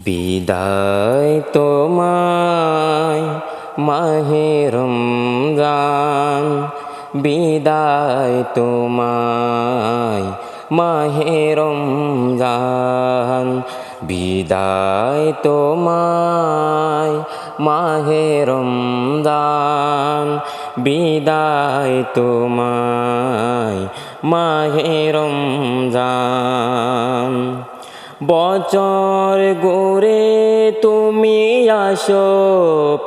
বিদায় তোমায় মাহে রমজান, বিদায় তোমায় মাহে রমজান, বিদায় তোমায় মাহে রমজান, বিদায় তোমায় মাহে রমজান। বছর ঘুরে তুমি আসো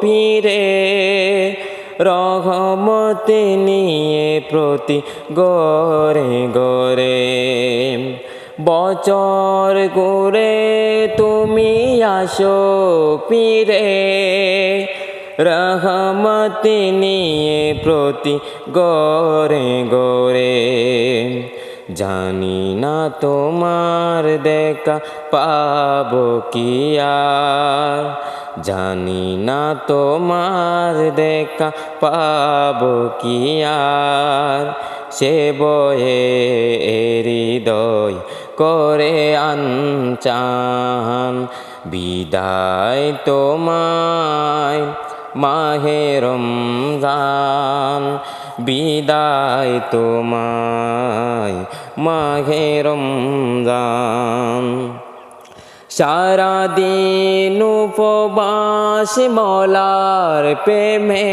ফিরে, রহমত নিয়ে প্রতি গরে গরে। বছর ঘুরে তুমি আসো ফিরে, রহমত নিয়ে প্রতি গরে গরে। জানি না তোমার দেখা পাবো কি আর, জানি না তোমার দেখা পাবো কি আর। সে বয়ে হৃদয় করে আনচান, বিদায় তোমায় মাহে রমজান, বিদায় তোমায় মাহে রমজান। সারাদিন উপবাস মলার প্রেমে,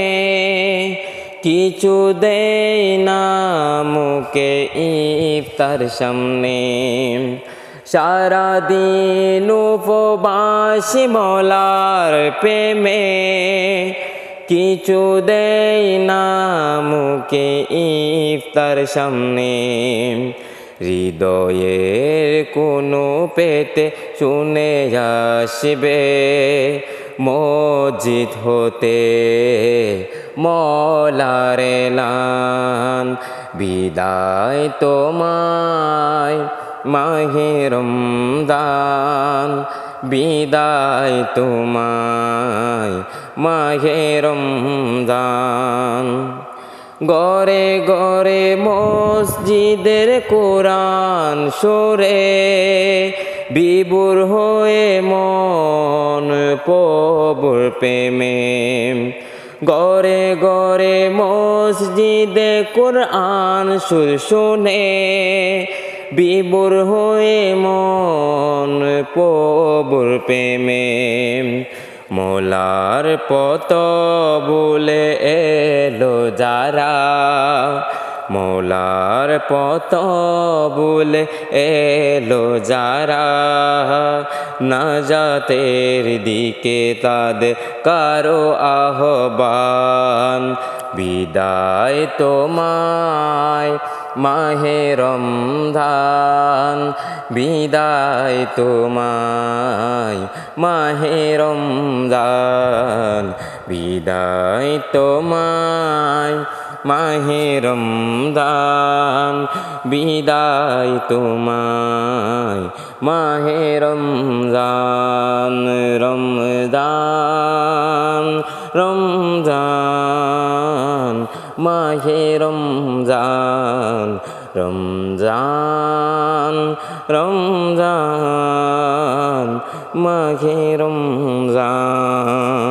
কিছু দেয় না মুখে ইফতার সামনে। সারাদিন উপবাস মলার প্রেমে, কিছু দেয় না মুখে ইফতার সামনে। হৃদয়ের কোনো পেতে শুনে আসবে মসজিদ হতে মলার এলান, বিদায় তোমায় মাহে রমজান, বিদায় তোমায় মাহে রমজান। ঘরে ঘরে মসজিদের কোরআন সুরে, বিভোর হয়ে মন প্রভুর প্রেমে। ঘরে ঘরে মসজিদে কোরআন সুর শুনে, বিভোর হয়ে মন প্রভুর প্রেমে। মোলার পথ বলে এলো যারা, মোলার পথ বলে এলো যারা। নাজাতের দিকে তাদের কারো আহ্বান, বিদায় তোমায় মাহে রমজান, বিদায় তোমায় মাহে রমজান, বিদায় তোমায় মাহে রমজান, বিদায় তোমায় মাহে রমজান। রমজান রমজান মাহে রমজান, রমজান রমজান মাহে রমজান।